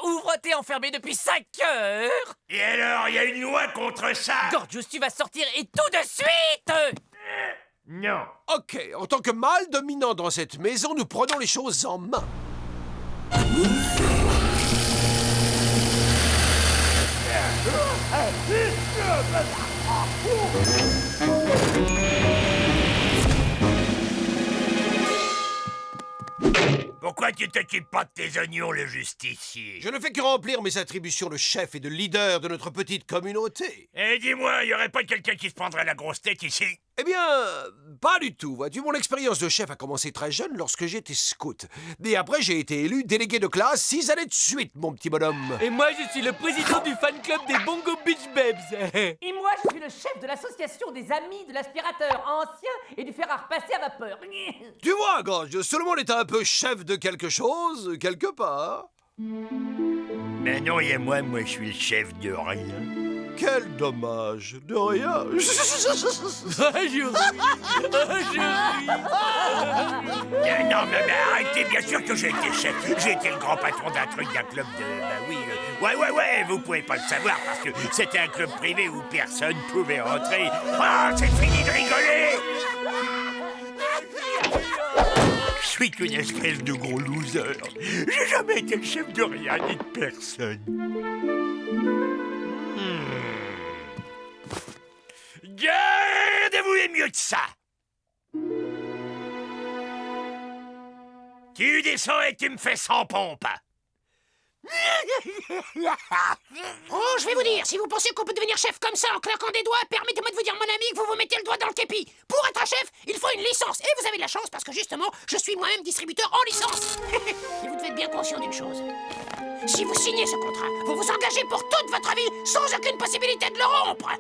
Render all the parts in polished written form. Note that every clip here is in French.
ouvre, t'es enfermé depuis 5 heures. Et alors, il y a une loi contre ça? Gorgius, tu vas sortir et tout de suite. Non. Ok, en tant que mâle dominant dans cette maison, nous prenons les choses en main. Pourquoi tu t'occupes pas de tes oignons, le justicier? Je ne fais que remplir mes attributions de chef et de leader de notre petite communauté. Eh, dis-moi, y aurait pas quelqu'un qui se prendrait la grosse tête ici? Eh bien, pas du tout, vois-tu. Mon expérience de chef a commencé très jeune lorsque j'étais scout. Et après, j'ai été élu délégué de classe 6 années de suite, mon petit bonhomme. Et moi, je suis le président du fan club des Bongo Beach Babes. Et moi, je suis le chef de l'association des amis de l'aspirateur ancien et du fer à repasser à vapeur. Tu vois, Gorgius, tout le monde est un peu chef de quelque chose, quelque part. Ben non, et moi, je suis le chef de rien. Quel dommage, de rien. Ah, je ris. Ah, je ris. Non, mais arrêtez, bien sûr que j'ai été chef. J'ai été le grand patron d'un truc, d'un club de... Bah oui, ouais, vous pouvez pas le savoir parce que c'était un club privé où personne pouvait rentrer. Ah, c'est fini de rigoler! Je suis qu'une espèce de gros loser. J'ai jamais été le chef de rien ni de personne. Gardez-vous les mieux que ça. Tu descends et tu me fais 100 pompes. Oh, je vais vous dire, si vous pensez qu'on peut devenir chef comme ça en claquant des doigts, permettez-moi de vous dire, mon ami, que vous vous mettez le doigt dans le képi. Pour être un chef, il faut une licence. Et vous avez de la chance parce que justement, je suis moi-même distributeur en licence. Et vous devez être bien conscient d'une chose. Si vous signez ce contrat, vous vous engagez pour toute votre vie sans aucune possibilité de le rompre.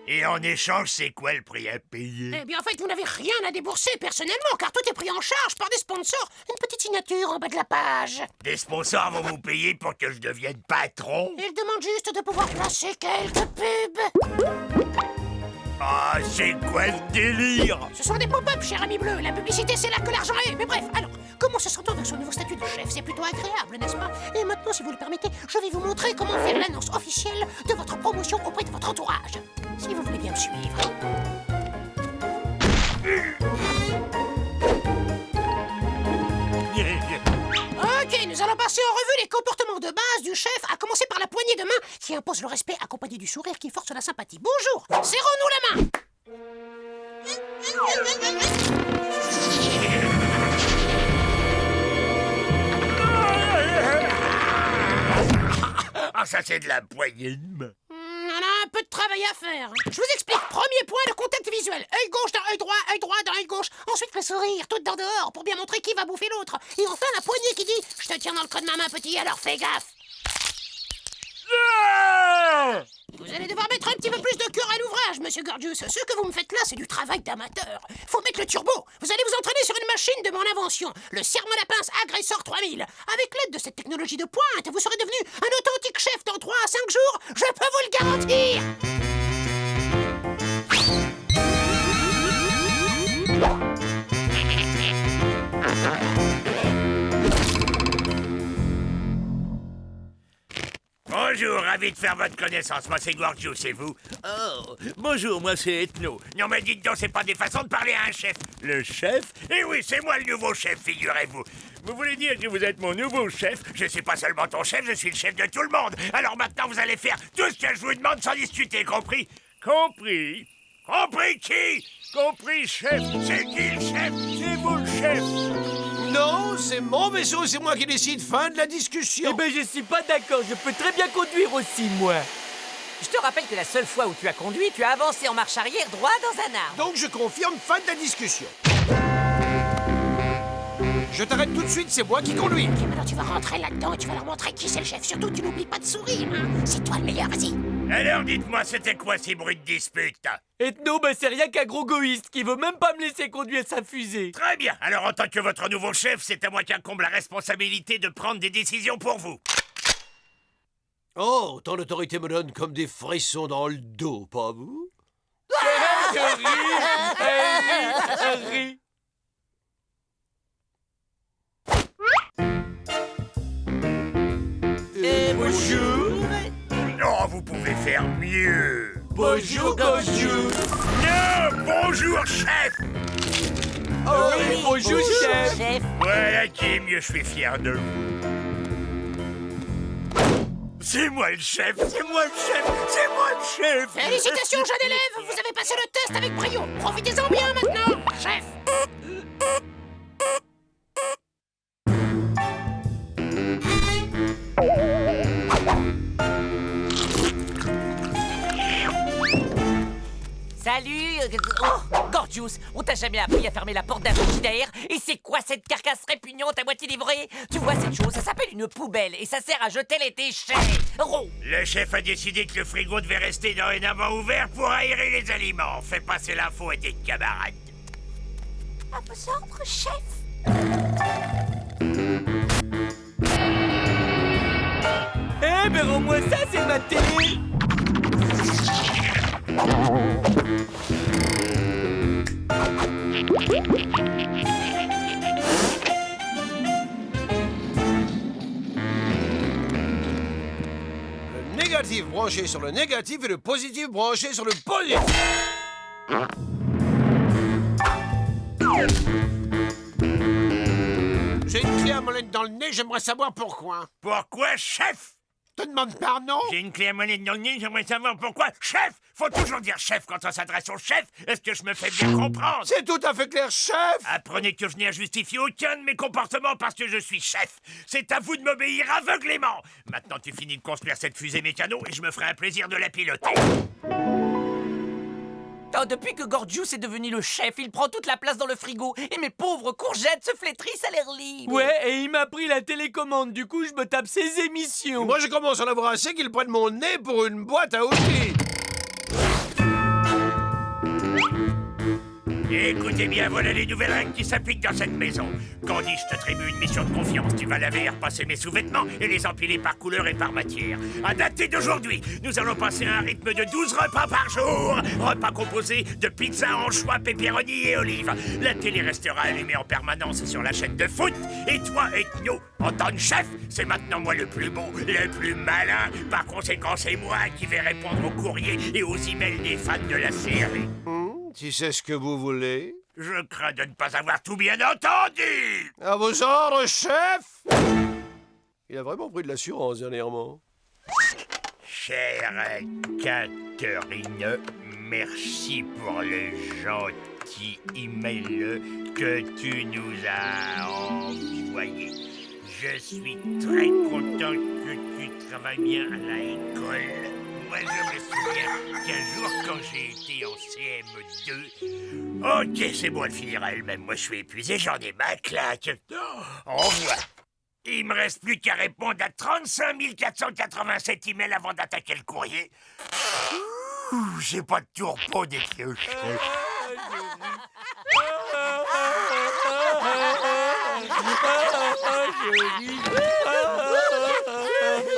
Et en échange, c'est quoi le prix à payer? Eh bien, en fait, vous n'avez rien à débourser personnellement, car tout est pris en charge par des sponsors. Une petite signature en bas de la page. Des sponsors vont vous payer pour que je devienne patron? Ils demandent juste de pouvoir placer quelques pubs. Ah, c'est quoi ce délire? Ce sont des pop-up, cher ami bleu. La publicité, c'est là que l'argent est. Mais bref, alors, comment se sent-on avec son nouveau statut de chef? C'est plutôt agréable, n'est-ce pas? Et maintenant, si vous le permettez, je vais vous montrer comment faire l'annonce officielle de votre promotion auprès de votre entourage. Si vous voulez bien me suivre. Ok, nous allons passer en revue les comportements de base du chef, à commencer par la poignée de main qui impose le respect accompagné du sourire qui force la sympathie. Bonjour, serrons-nous la main. Ah, ça c'est de la poignée de main. On a un peu de travail à faire. Je vous explique. Premier point, le contact visuel. Œil gauche dans œil droit dans œil gauche. Ensuite, le sourire, tout dans dehors, pour bien montrer qui va bouffer l'autre. Et enfin, la poignée qui dit « Je te tiens dans le creux de ma main, petit, alors fais gaffe ». Vous allez devoir mettre un petit peu plus de cœur à l'ouvrage, monsieur Gorgius. Ce que vous me faites là, c'est du travail d'amateur. Faut mettre le turbo. Vous allez vous entraîner sur une machine de mon invention, le serre-moi la pince Agressor 3000. Avec l'aide de cette technologie de pointe, vous serez devenu un authentique chef dans 3 à 5 jours. Je peux vous le garantir. Bonjour, ravi de faire votre connaissance. Moi, c'est Gorgius, et vous? Oh, bonjour, moi, c'est Ethno. Non, mais dites donc, c'est pas des façons de parler à un chef. Le chef? Eh oui, c'est moi le nouveau chef, figurez-vous. Vous voulez dire que vous êtes mon nouveau chef? Je suis pas seulement ton chef, je suis le chef de tout le monde. Alors maintenant, vous allez faire tout ce que je vous demande sans discuter, compris? Compris? Compris qui? Compris, chef? C'est qui le chef? C'est vous le chef? Non, c'est mon vaisseau, c'est moi qui décide. Fin de la discussion. Eh ben, je suis pas d'accord. Je peux très bien conduire aussi, moi. Je te rappelle que la seule fois où tu as conduit, tu as avancé en marche arrière droit dans un arbre. Donc je confirme, fin de la discussion. Je t'arrête tout de suite, c'est moi qui conduis. Ok, maintenant tu vas rentrer là-dedans et tu vas leur montrer qui c'est le chef. Surtout, tu n'oublies pas de sourire, hein. C'est toi le meilleur, vas-y. Alors dites-moi, c'était quoi ces bruits de dispute? Ethno, ben c'est rien qu'un gros goïste qui veut même pas me laisser conduire sa fusée. Très bien. Alors en tant que votre nouveau chef, c'est à moi qu'incombe la responsabilité de prendre des décisions pour vous. Oh, tant d'autorité me donne comme des frissons dans le dos, pas vous? Je ris, elle rit. pouvez faire mieux. Bonjour, Gorgeous. Non, bonjour, chef. Oh oui, bonjour, chef. Chef. Voilà qui est mieux, je suis fier de vous. C'est moi le chef, c'est moi le chef, c'est moi le chef. Félicitations, jeune élève, vous avez passé le test avec brio. Profitez-en bien maintenant, chef. Salut. Oh, Gorgeous, on t'a jamais appris à fermer la porte d'un frigidaire? Et c'est quoi cette carcasse répugnante à moitié livrée? Tu vois cette chose, ça s'appelle une poubelle et ça sert à jeter les déchets. Oh. Le chef a décidé que le frigo devait rester dorénavant ouvert pour aérer les aliments. Fais passer l'info à tes camarades. À vos ordres, chef. Eh ben rends-moi ça, c'est ma télé. Le négatif branché sur le négatif et le positif branché sur le positif. J'ai une clé à molette dans le nez, j'aimerais savoir pourquoi. Pourquoi, chef? Te demande pardon? J'ai une clé à molette dans le nez, j'aimerais savoir pourquoi. Chef! Faut toujours dire chef quand on s'adresse au chef. Est-ce que je me fais bien comprendre? C'est tout à fait clair, chef. Apprenez que je n'ai à justifier aucun de mes comportements parce que je suis chef. C'est à vous de m'obéir aveuglément. Maintenant, tu finis de construire cette fusée mécano et je me ferai un plaisir de la piloter. Oh, depuis que Gorgeous est devenu le chef, il prend toute la place dans le frigo. Et mes pauvres courgettes se flétrissent à l'air libre. Ouais, et il m'a pris la télécommande, du coup je me tape ses émissions. Moi, je commence à en avoir assez qu'ils prennent mon nez pour une boîte à outils. Écoutez bien, voilà les nouvelles règles qui s'appliquent dans cette maison. Candy, je t'attribue une mission de confiance. Tu vas laver et repasser mes sous-vêtements et les empiler par couleur et par matière. À dater d'aujourd'hui, nous allons passer à un rythme de 12 repas par jour. Repas composés de pizza, anchois, pepperoni et olives. La télé restera allumée en permanence sur la chaîne de foot. Et toi, Ethno, en tant que chef, c'est maintenant moi le plus beau, le plus malin. Par conséquent, c'est moi qui vais répondre aux courriers et aux emails des fans de la série. Tu sais ce que vous voulez? Je crains de ne pas avoir tout bien entendu. À vos ordres, chef. Il a vraiment pris de l'assurance dernièrement. Chère Catherine, merci pour le gentil email que tu nous as envoyé. Je suis très content que tu travailles bien à l'école. Moi, je me souviens qu'un jour, quand j'ai été en CM2... Ok, c'est bon, elle finira elle-même. Moi, je suis épuisé, j'en ai ma claque. Au revoir. Il me reste plus qu'à répondre à 35 487 emails avant d'attaquer le courrier. Ouh, j'ai pas de tourpeau des cloches.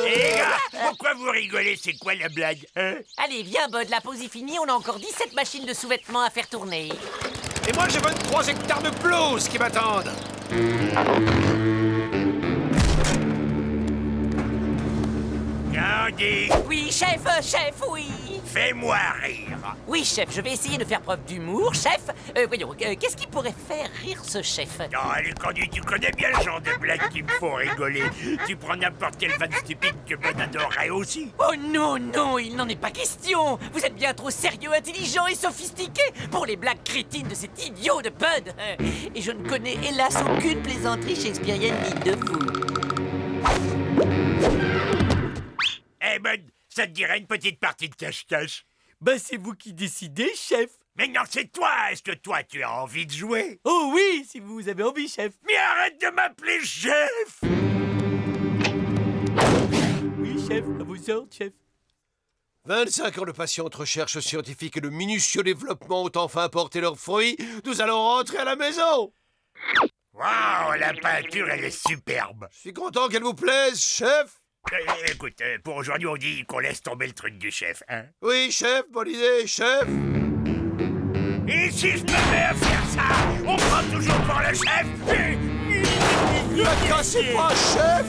Les gars, pourquoi vous rigolez? C'est quoi la blague, hein? Allez, viens, Bud, la pause est finie. On a encore 17 machines de sous-vêtements à faire tourner. Et moi, j'ai 23 hectares de pelouse qui m'attendent. Candy, Oui, chef, oui. fais-moi rire. Oui, chef, je vais essayer de faire preuve d'humour. Chef, voyons, qu'est-ce qui pourrait faire rire ce chef? Non, allez, Candy, tu connais bien le genre de blague qui me font rigoler. Tu prends n'importe quelle vanne stupide que Ben adorerait aussi. Oh non, non, il n'en est pas question. Vous êtes bien trop sérieux, intelligent et sophistiqué pour les blagues crétines de cet idiot de Bud. Et je ne connais hélas aucune plaisanterie shakespearienne digne de vous. Eh Ben, ça te dirait une petite partie de cache-cache? Bah c'est vous qui décidez, chef. Mais non, c'est toi. Est-ce que toi, tu as envie de jouer? Oh oui, si vous avez envie, chef. Mais arrête de m'appeler chef. Oui, chef, à vos ordres, chef. 25 ans de patiente recherche scientifique et de minutieux développement ont enfin porté leurs fruits. Nous allons rentrer à la maison. Waouh, la peinture, elle est superbe. Je suis content qu'elle vous plaise, chef. Écoute, pour aujourd'hui, on dit qu'on laisse tomber le truc du chef, hein? Oui, chef, bonne idée, chef. Et si je me mets à faire ça, on prend toujours pour le chef? Ne la cassez pas, chef.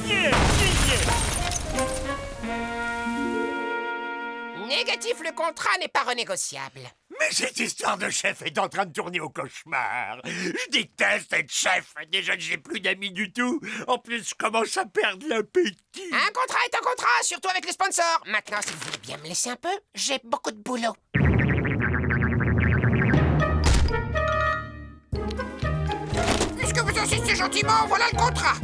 Négatif, le contrat n'est pas renégociable. Mais cette histoire de chef est en train de tourner au cauchemar. Je déteste être chef. Déjà que j'ai plus d'amis du tout. En plus, je commence à perdre l'appétit. Un contrat est un contrat, surtout avec les sponsors. Maintenant, si vous voulez bien me laisser un peu, j'ai beaucoup de boulot. Puisque vous insistez gentiment, voilà le contrat.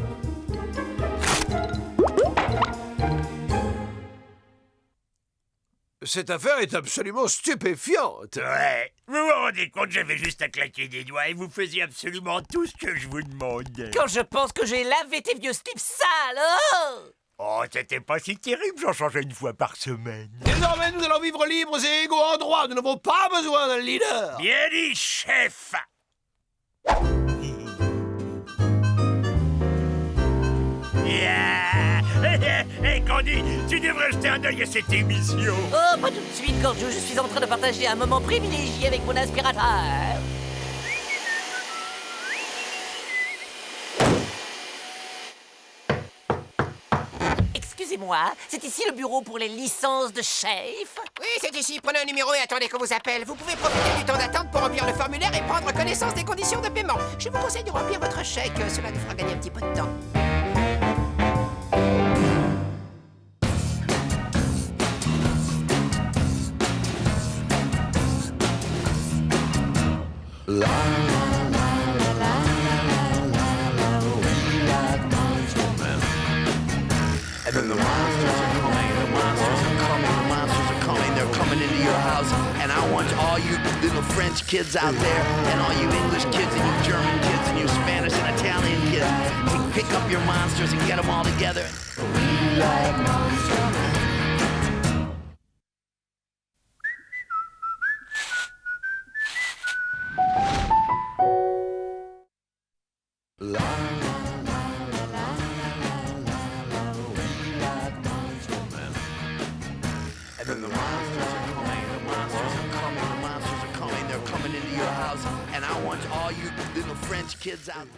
Cette affaire est absolument stupéfiante. Ouais. Vous vous rendez compte, j'avais juste à claquer des doigts et vous faisiez absolument tout ce que je vous demandais. Quand je pense que j'ai lavé tes vieux slips sales, oh! Oh, c'était pas si terrible, j'en changeais une fois par semaine. Désormais, nous allons vivre libres et égaux en droit. Nous n'avons pas besoin d'un leader. Bien dit, chef. Hé, Candy, tu devrais jeter un œil à cette émission. Oh, pas tout de suite, Gorgio, je suis en train de partager un moment privilégié avec mon aspirateur. Excusez-moi, c'est ici le bureau pour les licences de chef? Oui, c'est ici. Prenez un numéro et attendez qu'on vous appelle. Vous pouvez profiter du temps d'attente pour remplir le formulaire et prendre connaissance des conditions de paiement. Je vous conseille de remplir votre chèque. Cela nous fera gagner un petit peu de temps. And then the monsters are coming, the monsters are coming, the monsters are coming, they're coming into your house. And I want all you little French kids out there, and all you English kids, and you German kids, and you Spanish and Italian kids, to pick up your monsters and get them all together. We like monsters.